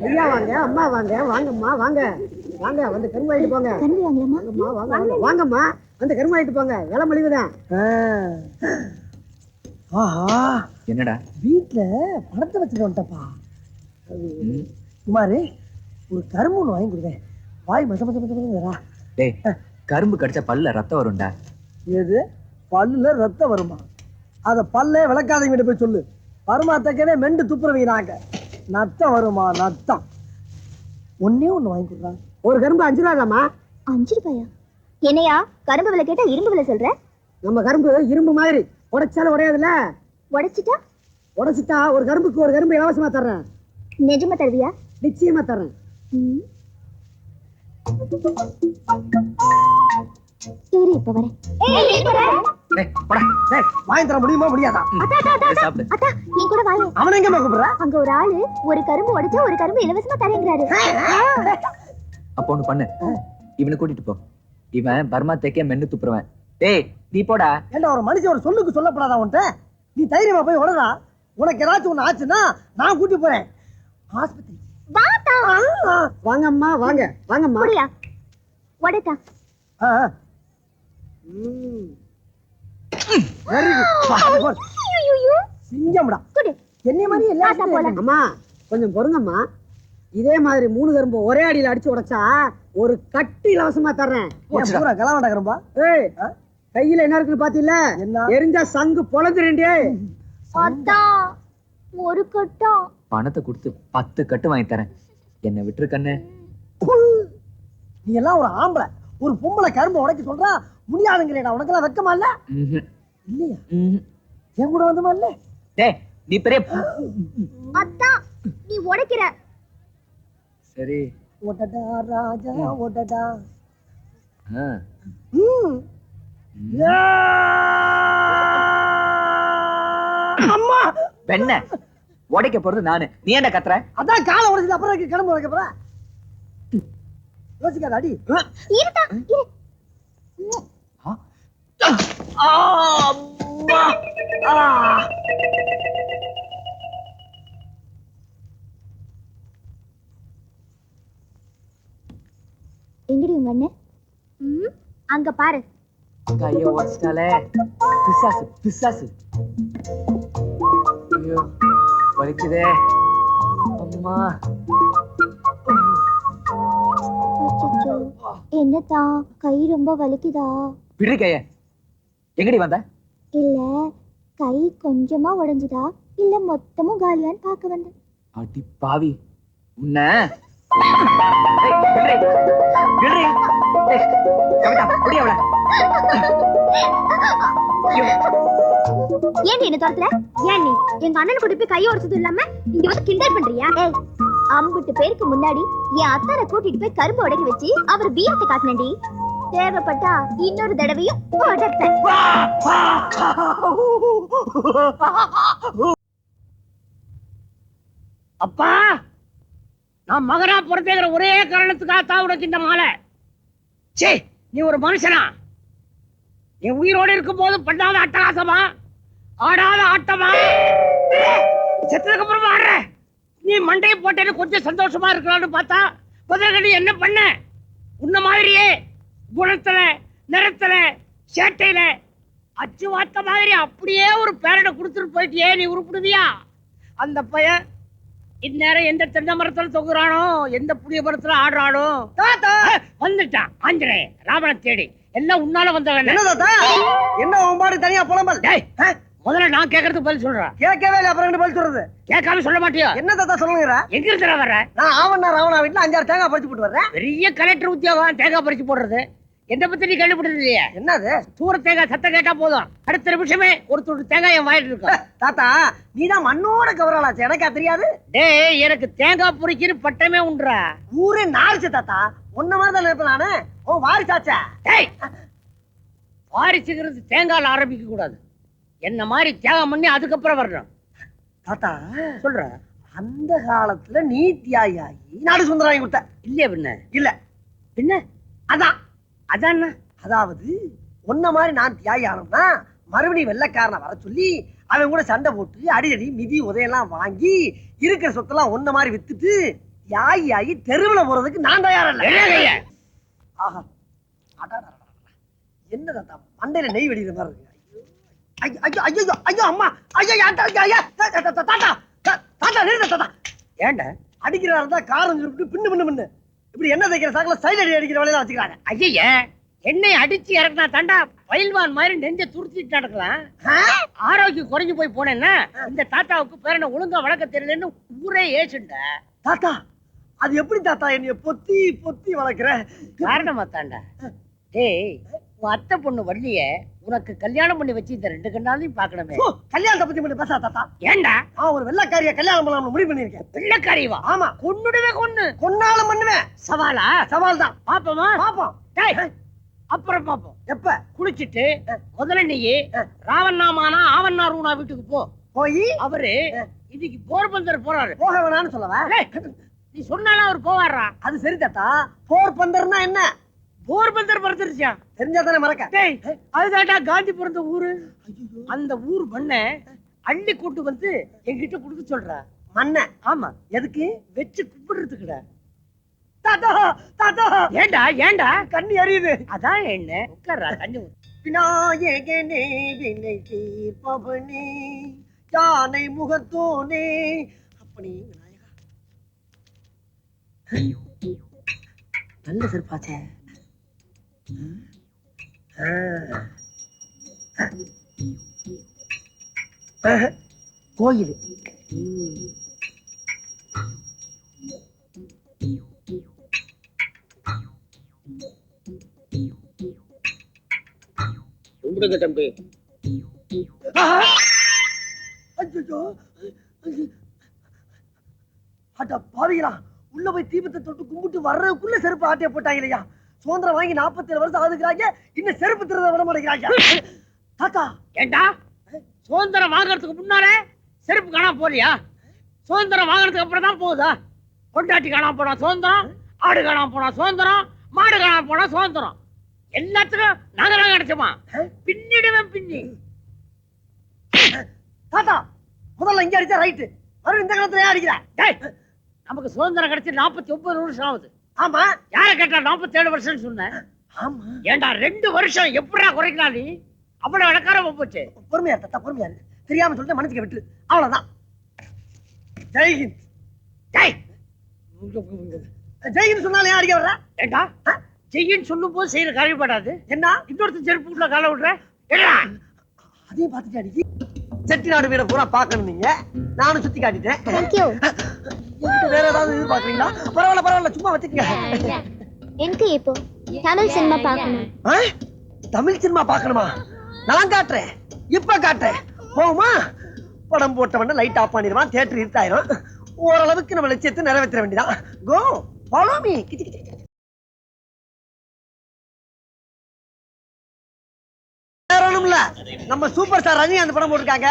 ஐயா வாங்க, அம்மா வாங்க, வாங்கம்மா வாங்க வாங்க, வந்து கரும்பு வாங்கிட்டு போங்க. வாங்கம்மா வாங்க, வாங்கம்மா வந்து கரும்பு வாங்கிட்டு போங்க, விலை மலிவுதான். ஆஹா, என்னடா வீட்டுல பணத்தை வச்சுட்டு வந்துட்டப்பா. குமாரு, ஒரு கரும்பு ஒண்ணு வாங்கி கொடுங்க. வாய் மச மச மசா. டேய், கரும்பு கடிச்சா பல்ல ரத்தம் வரும்டா. எது பல்லுல ரத்தம் வருமா? அத பல்லே விளக்காதவங்கிட்ட போய் சொல்லு. பருமாத்தக்கவே மெண்டு துப்புறவீங்க. நத்தம் வருமா? நத்தம். ஒன்னே ஒண்ணு வாங்கி கொடுறாங்க. ஒரு கரும்பு 5 ரூபாய்தாம்மா. 5 ரூபாயா? என்னையா கரும்பு விலை கேட்டா இரும்பு விலை சொல்ற? நம்ம கரும்பு இரும்பு மாதிரி உடைச்சாலும் உடையாதுல்ல. உடைச்சிட்டா ஒரு கரும்புக்கு ஒரு கரும்பு இலவசமா தர்றேன். நிஜமா தருவியா? நிச்சயமா தர்றேன். சரி, இப்ப வரேன். வாங்கி தர முடியுமா முடியாதா? நீ கூட வாங்க. அவன் எங்க கூப்பிடுற? அங்க ஒரு ஆளு ஒரு கரும்பு உடைச்சா ஒரு கரும்பு இலவசமா தரேங்கிறாரு. அப்ப ஒண்ணு பண்ணு, இவனை கூட்டிட்டு போ. இவன் பர்மா தேக்கே மென்னு துப்புறவன். டேய் நீ போடா. ஏண்டா ஒரு மனுஷன் ஒரு சொல்லுக்கு சொல்லப்படாதா உன்ட்ட? நீ தைரியமா போய் உடறா. உனக்கு ஏதாச்சும் ஒண்ணு ஆச்சுன்னா நான் கூட்டி போறேன் ஆஸ்பத்திரி. வாடா. வாங்கம்மா வாங்க, வாங்கம்மா. புரியா? உடைத்தா. Very good. சிங்கம்டா. என்ன மாதிரி எல்லாம். அம்மா கொஞ்சம் பொறுங்கம்மா. இதே மாதிரி 3 கரும்பு ஒரே அடியில அடிச்சு உடைச்சா ஒரு கட்டி இலவசமா தர்றேன். பூரா கலவாண்டா கரும்பா. ஏய், கையில என்ன இருக்குன்னு பாத்தீல்ல? எரிஞ்சா சங்கு பொளந்துறேன்டே. அதான் ஒரு கட்டம். பணத்தை கொடுத்து 10 கட்டு வாங்கி தரேன். என்ன விட்டுரு கண்ணு. நீ எல்லாம் ஒரு ஆம்பளை, ஒரு பொம்பளை கரும்பு உடைக்க சொல்றா முடியாதுங்கிறேடா. உனக்கு எல்லாம் வெக்கமா இல்ல? இல்லையா? என் கூட வந்துமா இல்ல? டேய் நீ பெரிய அதான் நீ உடைக்கிற. சரி ஓடடா ராஜா ஓடடா. அம்மா பெண்ண உடைக்க போறது நானு, நீ என்ன கத்துற? அதான் காலை உடைச்சது அப்புறம் கிளம்பு உடைக்க போற. யோசிக்காத அடி. இருடா இரு. எங்கடி உங்க அண்ணன்? அங்க பாரு. கைய உடைச்சிட்டாலே. பிசாசு பிசாசு. ஐயோ வலிக்குதே அம்மா. என்னத்தா கை ரொம்ப வலிக்குதா? விடு கைய. எங்கடி வந்த? இல்ல கை கொஞ்சமா உடைஞ்சுதா இல்ல மொத்தமும் காலியான்னு பார்க்க வந்தேன். அடி பாவி உன்ன. ஏன் என்ன தோரத்துல? ஏன் நீ எங்க அண்ணன் கூட்டி போய் கையை உடைச்சது இல்லாம இங்க வந்து கிண்டல் பண்றியா? ஏய், 50 பேருக்கு முன்னாடி என் அத்தானை கூட்டிட்டு போய் கரும்பு உடைக்க வச்சு அவர் வீரத்தை காட்டினடி. தேவைப்பட்டா இன்னொரு தடவையும் உடைப்பேன். அப்பா, நான் மகனா பிறந்தேங்கிற ஒரே காரணத்துக்காக தான் உனக்கு இந்த மாலை. சே, நீ ஒரு மனுஷனா? நீ உயிரோடு இருக்கும் போது பண்ணாத அட்டகாசமா, ஆடாத ஆட்டமா, செத்ததுக்கு அப்புறமா ஆடுற. நீ மண்டையை போட்டேன்னு கொஞ்சம் சந்தோஷமா இருக்கலாம்னு பார்த்தா பதிலடி என்ன பண்ண? உன்ன மாதிரியே குணத்துல, நிறத்துல, சேட்டையில அச்சு வார்த்த மாதிரி அப்படியே ஒரு பேரனை கொடுத்துட்டு போயிட்டியே, நீ உருப்பிடுவியா? அந்த பையன் இந்நேரம் எந்த தென்னை மரத்துல தொங்குறானோ, எந்த புளிய மரத்துல ஆடுறானோ. வந்துட்டான் ஆஞ்சநேய ராவண தேடி. எல்லாம் உன்னால வந்தவன். என்ன உன் பாடு தனியா புலம்பல்? முதல்ல நான் கேட்கறதுக்கு பதில் சொல்றேன். கேட்கவே இல்லை, அப்புறம் பதில் சொல்றது? கேட்காம சொல்ல மாட்டியா? என்ன தாத்தா சொல்லுங்க? எங்க இருக்கிற வர்ற? நான் ஆவண்ணா ராவணா வீட்டுல 5-6 தேங்காய் பறிச்சு போட்டு வர்றேன். பெரிய கலெக்டர் உத்தியோகம் தேங்காய் பறிச்சு போடுறது. என்ன பத்தி நீ கண்டுபிடிச்சது இல்லையா? என்னது? தூர தேங்காய் சத்தம் கேட்டா போதும், அடுத்த நிமிஷமே ஒரு துண்டு தேங்காய் என் வாயிட்டு இருக்கும். தாத்தா நீதான் மண்ணோட கவராளாச்சு, எனக்கா தெரியாது? டேய், எனக்கு தேங்காய் பொறிக்கின்னு பட்டமே உண்டுறா. ஊரே நாரிச்சு தாத்தா. உன்ன மாதிரி தான் இருப்பேன் நானு. ஓ வாரிசாச்சா? டேய், வாரிசுங்கிறது தேங்காயில் ஆரம்பிக்க கூடாது. என்ன மாதிரி தியாகம் பண்ணி அதுக்கப்புறம் வரணும். தாத்தா சொல்ற, அந்த காலத்துல நீ தியாகி நாடு சுந்தரம் வாங்கி கொடுத்த இல்லையா? பின்ன இல்ல பின்ன அதான் அதான் அதாவது உன்ன மாதிரி நான் தியாகி ஆனோம்னா மறுபடியும் வெள்ளைக்காரனை வர சொல்லி அவன் கூட சண்டை போட்டு அடிதடி மிதி உதையெல்லாம் வாங்கி இருக்கிற சொத்தெல்லாம் ஒன்ன மாதிரி வித்துட்டு யாயி தெருவுல போறதுக்கு நான் தயாரா இல்ல. என்ன கைய? ஆஹா. அடடடடட. என்ன தாத்தா மண்டையில நெய் வெடிக்கிற மாதிரி இருக்கு. ஐயோ ஐயோ ஐயோ ஐயோ அம்மா ஐயோ ஐயா தாத்தா நிறுத்த தாத்தா. ஏண்ட அடிக்கிறதா இருந்தா காரம் சுருட்டு பின்னு பின்னு பின்னு இப்படி என்ன தைக்கிற சாக்கல சைடு அடி அடிக்கிற வேலையை வச்சுக்கிறாங்க. ஐய என்னை அடிச்சு இறக்குனா தாண்டா பயில்வான் மாதிரி நெஞ்ச துருத்திட்டு நடக்கலாம். ஆரோக்கியம் குறைஞ்சு போய் போனேன்னா இந்த தாத்தாவுக்கு பேரனை ஒழுங்கா வளர்க்க தெரியலன்னு ஊரே ஏசுண்ட. தாத்தா அது எப்படி தாத்தா என்னைய பொத்தி பொத்தி வளர்க்கிற காரணமா தாண்டா. டேய் உன் அத்தை பொண்ணு வள்ளிய உனக்கு கல்யாணம் பண்ணி வச்சு இந்த 2 கண்ணாலையும் பாக்கணுமே. கல்யாணத்தை பத்தி மட்டும் பேசா தாத்தா. ஏண்டா நான் ஒரு வெள்ளக்காரிய கல்யாணம் பண்ணலாம்னு முடிவு பண்ணிருக்கேன். பிள்ளைக்காரியவா? ஆமா கொன்னுடுவே கொன்னு கொன்னாலும் பண்ணுவேன். சவாலா? சவால் தான். பாப்போமா? பாப்போம். டேய் அப்புறம் பாப்போம். எப்ப குளிச்சிட்டு முதல்ல நீ ராவண்ணாமானா ஆவண்ணாரூனா வீட்டுக்கு போ. போய் அவரு இன்னைக்கு போர்பந்தர் போறாரு. போக வேணாம்னு சொல்லவா? நீ சொன்னாலும் அவர் போவாரா? அது சரி தாத்தா. போர் பந்தர்னா என்ன? போர்பந்தர் பிறந்துருச்சா? தெரிஞ்சா தானே மறக்க. டேய் அதுதான்டா காந்தி பிறந்த ஊரு. அந்த ஊர் மண்ணை அள்ளி கூட்டு வந்து என்கிட்ட கொடுக்க சொல்றா. மண்ண? ஆமா. எதுக்கு? வெச்சு கும்பிடுறதுக்குடா. தாத்தா தாத்தா ஏண்டா ஏண்டா கண்ணி அறியுது. அதான் என்ன உட்கார்றா தண்ணி. விநாயகனே வினை தீர்ப்பவனே யானை முகத்தோனே அப்படி விநாயகா. நல்ல சிறப்பாச்சே. கோயில் கும்பிடுங்க தம்பி. அட பாவிகளா, உள்ள போய் தீபத்தை தொட்டு கும்பிட்டு வர்றதுக்குள்ள செருப்பு ஆட்டிய போட்டாங்க இல்லையா? சுதந்திரம் வாங்கி 47 வருஷம் ஆகுதுக்கிறாங்க, இன்னும் செருப்பு திருத விட மாட்டேங்கிறாங்க. தாத்தா ஏண்டா சுதந்திரம் வாங்குறதுக்கு முன்னாலே செருப்பு காணாம போலியா? சுதந்திரம் வாங்குறதுக்கு அப்புறம் தான் போகுதா? பொண்டாட்டி காணாம போனா சுதந்திரம், ஆடு காணாம போனா சுதந்திரம், மாடு காணாம போனா சுதந்திரம். எல்லாத்துக்கும் நாங்க தான் கிடைச்சோமா? பின்னிடுவேன் பின்னி. தாத்தா முதல்ல இங்க அடிச்சா ரைட்டு, மறுபடியும் இந்த காலத்துல ஏன் அடிக்கிற? டேய், நமக்கு சுதந்திரம் கிடைச்சு 49 வருஷம் ஆகுது. ஆமா யார கேட்டா 47 வருஷம் சொன்னேன். ஆமா ஏண்டா 2 வருஷம் எப்படா குறைக்கலாம்? நீ அவ்வளவு இலக்காரமா போச்சு. பொறுமையா இரு தாத்தா, பொறுமையா இரு. தெரியாம சொல்லிட்டு மனசுக்கு விட்டு அவ்வளவுதான். ஜெய்ஹிந்த். டேய் ஜெய்ஹிந்த் சொன்னாலும் ஏன் அடிக்க வர்ற? ஏண்டா செய்யின்னு சொல்லும் போது செய்யற காரியப்படாது. என்ன இன்னொருத்தர் செருப்புக்குள்ள கால விடுற? ஏடா அதையும் பார்த்துட்டு அடிக்கி. செட்டிநாடு வீட பூரா பார்க்கணும் நீங்க, நானும் சுத்தி காட்டிட்டேன். தேங்க்யூ. வேற ஏதாவது எதிர்பார்க்கறீங்களா? பரவாயில்ல பரவாயில்ல, சும்மா வச்சுக்கங்க. எனக்கு இப்போ தமிழ் சினிமா பார்க்கணும். தமிழ் சினிமா பார்க்கணுமா? நான் காட்டுறேன், இப்ப காட்டுறேன். போகுமா? படம் போட்டவன லைட் ஆஃப் பண்ணிடுவான், தியேட்டர் இருட்டாயிரும். ஓரளவுக்கு நம்ம லட்சியத்தை நிறைவேற்ற வேண்டியதான். கோ ஃபாலோ மீ. நம்ம சூப்பர் ஸ்டார் ரஜினி அந்த படம் போட்டிருக்காங்க,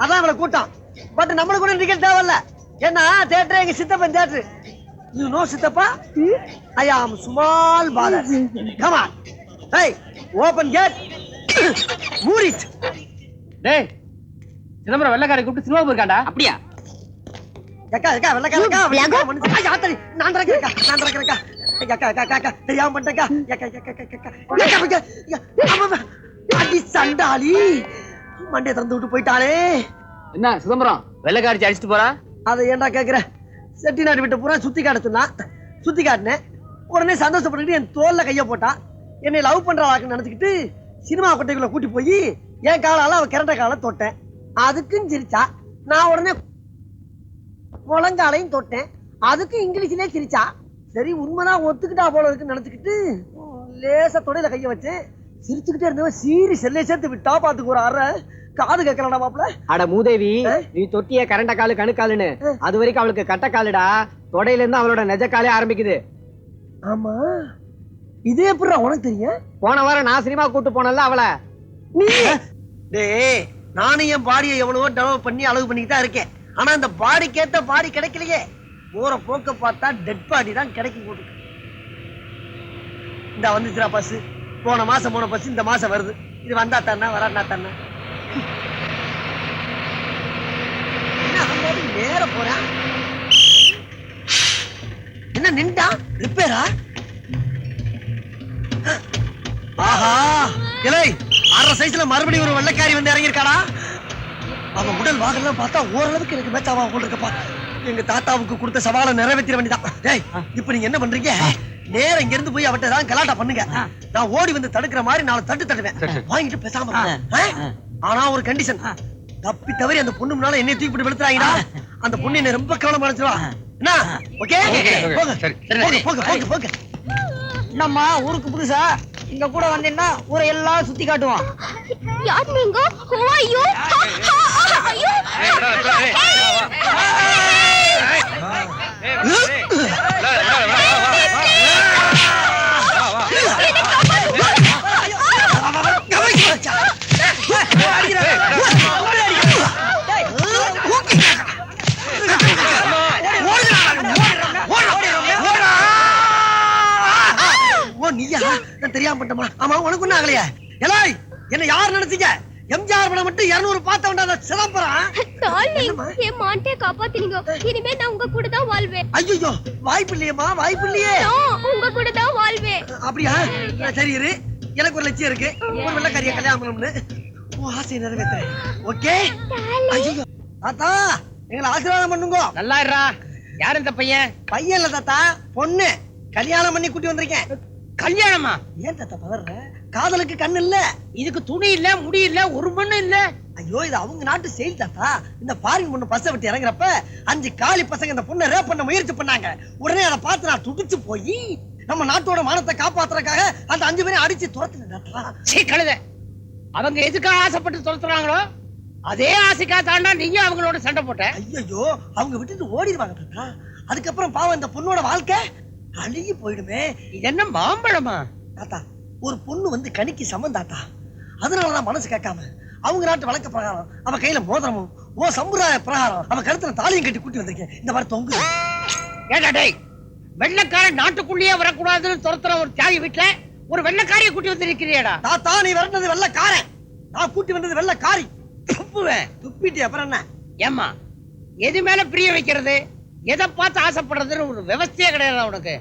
அதான் இவ்வளவு கூட்டம். பட் நம்மளுக்கு கூட டிக்கெட் தேவையில்ல, ஏன்னா தியேட்டர் எங்க சித்தப்பன் தியேட்டர். யூ நோ சித்தப்பா? I am small baller. Come on. Hey, open gate. மூட் இட். டேய் சிதம்பரம் வெள்ளக்காரை கூப்பிட்டு சினிமா போயிருக்காண்டா. அப்படியா? அக்கா அக்கா வெள்ளக்காரக்கா மனுஷன். ஐயா ஆத்தடி, நான் திறக்கறேன்க்கா, நான் திறக்கறேன்க்கா. அக்கா அக்கா அக்கா தெரியாம பண்ணிட்டேன்க்கா. அக்கா அக்கா அக்கா அக்கா அடி சண்டாளி, மண்டே திறந்து விட்டு போயிட்டாளே. என்ன சிதம்பரம் வெள்ளக்காரிச்சு அடிச்சுட்டு போறா? அதை ஏன்டா கேக்குற? செட்டிநாடு விட்டு பூரா சுத்தி காட்ட சொன்னா, சுத்தி காட்டினேன். உடனே சந்தோஷப்பட்டுக்கிட்டு என் தோல்ல கைய போட்டான். என்னை லவ் பண்றாளாக்குன்னு நினைச்சுக்கிட்டு சினிமா கொட்டைக்குள்ள கூட்டி போய் என் காலால அவ கிரண்ட காலை தொட்டேன். அதுக்குன்னு சிரிச்சா. நான் உடனே முழங்காலையும் தொட்டேன், அதுக்கு இங்கிலீஷ்லயே சிரிச்சா. சரி உண்மைதான் ஒத்துக்கிட்டா போல இருக்குன்னு நினைச்சுக்கிட்டு லேசா தொடையில கைய வச்சு சிரிச்சுக்கிட்டே இருந்தவன் சீரி செல்லை சேர்த்து விட்டா. பாத்துக்கு ஒரு அற காது கேட்கலடா மாப்ள. அட மூதேவி, நீ தொட்டிய கரண்ட காலு கணுக்காலுன்னு, அது வரைக்கும் அவளுக்கு கட்ட காலுடா. தொடையில இருந்து அவளோட நெஜ காலே ஆரம்பிக்குது. ஆமா, இதே எப்படிடா உனக்கு தெரியும்? போன வாரம் நான் சினிமா கூட்டு போனல அவளை. நீ டேய், நானும் என் பாடியை எவ்வளவோ டெவலப் பண்ணி அழகு பண்ணிட்டு தான் இருக்கேன். ஆனா இந்த பாடிக்கு ஏத்த பாடி கிடைக்கலையே. போற போக்க பார்த்தா டெட் பாடி தான் கிடைக்கும் போட்டு. இந்த வந்துச்சுடா பஸ். போன மாசம் போன பஸ் இந்த மாசம் வருது. இது வந்தா தானே, வராட்டா தானே. நேர போறேன். என்ன நின்றா ரிப்பேரா? ஆஹா இலை அரை சைஸ்ல மறுபடியும் ஒரு வெள்ளைக்காரி வந்து இறங்கியிருக்காடா. அவன் உடல் வாகனம் பார்த்தா ஓரளவுக்கு எனக்கு மேட்சாவா போல் இருக்கப்பா. எங்க தாத்தாவுக்கு கொடுத்த சவாலை நிறைவேற்றிட வேண்டியதான். டேய் இப்ப நீங்க என்ன பண்றீங்க? நேரம் இங்க இருந்து போய் அவட்ட தான் கலாட்டா பண்ணுங்க. நான் ஓடி வந்து தடுக்கிற மாதிரி 4 தட்டு தட்டுவேன். வாங்கிட்டு பேசாம ஆனா ஒரு கண்டிஷன், தப்பி தவறி அந்த பொண்ணு முன்னால என்னை தூக்கி போட்டு வெளுத்துறாங்கடா. அந்த பொண்ணு என்ன ரொம்ப கவனமா நினைச்சிருவா. என்ன ஓகே போங்க போங்க போங்க போங்க. என்னம்மா ஊருக்கு புதுசா இங்க கூட வந்தீங்கன்னா ஊரை எல்லாம் சுத்தி காட்டுவான். யார் நீங்க? ஐயோ ஐயோ தெரியாம பண்ணமா? ஆமா உனக்கு ஒண்ணு ஆகலையா? எலாய் என்ன யார் நினைச்சீங்க? எம்ஜிஆர் படம் மட்டும் 200 பார்த்த வேண்டாத சிதம்பரம். டார்லிங் என் மாட்டே காப்பாத்தினீங்க. இனிமே நான் உங்க கூட தான் வாழ்வேன். ஐயோ வாய்ப்பு இல்லையேம்மா, வாய்ப்பு இல்லையே. உங்க கூட தான் வாழ்வேன். அப்படியா? சரி இரு, எனக்கு ஒரு லட்சியம் இருக்கு. ஒரு வெள்ளைக்காரியை கல்யாணம் பண்ணணும்னு. உன் ஆசையை நிறைவேற்றுறேன். ஓகே? ஐயோ தாத்தா எங்களை ஆசீர்வாதம் பண்ணுங்க. நல்லா இருடா. யார் இந்த பையன்? பையன் இல்ல தாத்தா, பொண்ணு. கல்யாணம் பண்ணி கூட்டி வந்திருக்கேன். கல்யாணமா? ஏன் தாத்தா பதற? காதலுக்கு கண்ணு இல்ல, இதுக்கு துணி இல்ல, முடி இல்ல, ஒரு மண்ணு இல்ல. ஐயோ இது அவங்க நாட்டு செயல் தாத்தா. இந்த பாரின் பொண்ணு பஸ்ஸை விட்டு இறங்குறப்ப 5 காலி பசங்க இந்த பொண்ணை ரேப் பண்ண முயற்சி பண்ணாங்க. உடனே அதை பார்த்து நான் துடிச்சு போய் நம்ம நாட்டோட மானத்தை காப்பாத்துறதுக்காக அந்த 5 பேரையும் அடிச்சு துரத்துனேன் தாத்தா. சீ கழுத. அவங்க எதுக்காக ஆசைப்பட்டு துரத்துறாங்களோ அதே ஆசைக்காக தாண்டா நீங்க அவங்களோட சண்டை போட்ட. ஐயோ அவங்க விட்டுட்டு ஓடிடுவாங்க தாத்தா. அதுக்கப்புறம் பாவம் இந்த பொண்ணோட வாழ்க்கை அழுகி போயிடுமே. இது என்ன மாம்பழமா? தாத்தா ஒரு பொண்ணு வந்து கணிக்கு சமம் தாத்தா. அதனாலதான் மனசு கேட்காம அவங்க நாட்டு வழக்க பிரகாரம் அவ கையில மோதிரமும் ஓ சம்பிரதாய பிரகாரம் அவ கழுத்துல தாலியும் கட்டி கூட்டி வந்திருக்கேன். இந்த மாதிரி தொங்கு. ஏடா டேய், வெள்ளைக்காரன் நாட்டுக்குள்ளேயே வரக்கூடாதுன்னு துரத்துற ஒரு தியாகி வீட்டுல ஒரு வெள்ளைக்காரியை கூட்டி வந்திருக்கிறியடா. தாத்தா நீ வரது வெள்ளைக்காரன், நான் கூட்டி வந்தது வெள்ளைக்காரி. துப்புவேன். துப்பிட்டு அப்புறம் என்ன? ஏம்மா எது மேல பிரிய வைக்கிறது, எதை பார்த்து ஆசைப்படுறதுன்னு ஒரு விவசாய கிடையாது உனக்கு.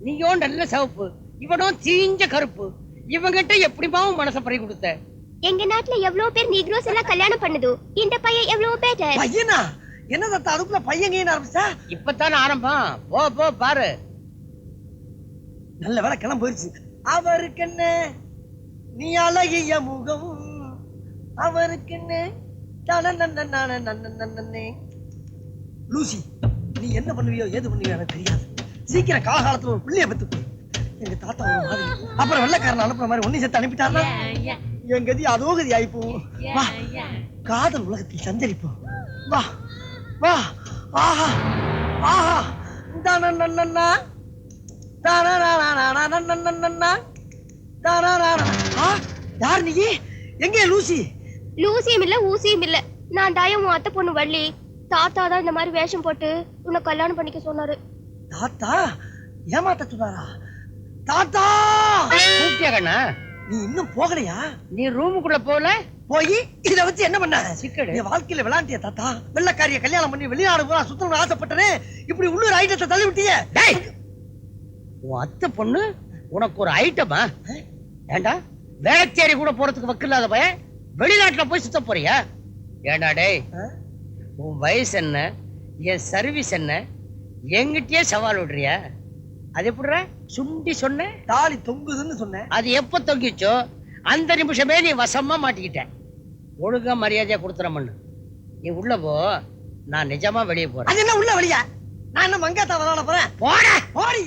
நீயோ நல்ல சிவப்பு, இவனும் தீஞ்ச கருப்பு. இவங்கிட்ட எப்படிமாவும் மனசை பறி கொடுத்த. எங்க நாட்டுல எவ்வளவு பேர் நீக்ரோஸ் எல்லாம் கல்யாணம் பண்ணுது. இந்த பையன் எவ்வளவு பெட்டர். பையனா? என்ன தாத்தா அதுக்குள்ள பையன் ஆரம்பிச்சா? இப்பத்தானே ஆரம்பம். போ போ பாரு. நல்ல வேலை கிளம்ப போயிருச்சு. அவருக்கு என்ன நீ அழகிய முகம், அவருக்கு என்ன லூசி நீ என்ன பண்ணுவியோ ஏது பண்ணுவியோ எனக்கு தெரியாது. சீக்கிரம் காலகாலத்துல ஒரு பிள்ளைய பெத்து போய் எங்க தாத்தா ஒரு மாதிரி அப்புறம் வெள்ளைக்காரன் அனுப்புற மாதிரி ஒன்னும் சேர்த்து அனுப்பிட்டாருன்னா என் கதி அதோ கதி ஆயிப்போம். வா காதல் உலகத்தில் சஞ்சரிப்போம். வா வா. ஆஹா ஆஹா தானா யார் நீ? எங்க லூசி? லூசியும் இல்ல ஊசியும் இல்ல. நான் தாயம் அத்தை பொண்ணு வள்ளி. தாத்தா தான் இந்த மாதிரி வேஷம் போட்டு உன்னை கல்யாணம் பண்ணிக்க சொன்னாரு. தாத்தா ஏமாத்த சொன்னாரா? தாத்தா கூப்பிட்டியா கண்ணா? நீ இன்னும் போகலையா? நீ ரூமுக்குள்ள போல போய் இத வச்சு என்ன பண்ண? சிக்கடு என் வாழ்க்கையில விளையாண்டிய தாத்தா. வெள்ளைக்காரிய கல்யாணம் பண்ணி வெளிநாடு பூரா சுத்தணும்னு ஆசைப்பட்டனே, இப்படி உள்ளூர் ஐட்டத்தை தள்ளி விட்டியே. உன் அத்தை பொண்ணு உனக்கு ஒரு ஐட்டமா? ஏண்டா வேளச்சேரி கூட போறதுக்கு வக்கில்லாத பையன் வெளிநாட்டுல போய் சுத்த போறியா? ஏண்டா டேய், உன் வயசு என்ன, என் சர்வீஸ் என்ன, எங்கிட்டயே சவால் விடுறியா? அது எப்படிற சுண்டி சொன்ன? தாலி தொங்குதுன்னு சொன்னேன். அது எப்ப தொங்கிச்சோ அந்த நிமிஷமே நீ வசமா மாட்டிக்கிட்ட. ஒழுங்கா மரியாதையா கொடுத்துற மண்ணு. நீ உள்ள போ, நான் நிஜமா வெளியே போறேன். அது என்ன உள்ள வெளியா? நான் என்ன மங்காத்தா விளையாட போறேன்? போட போடி.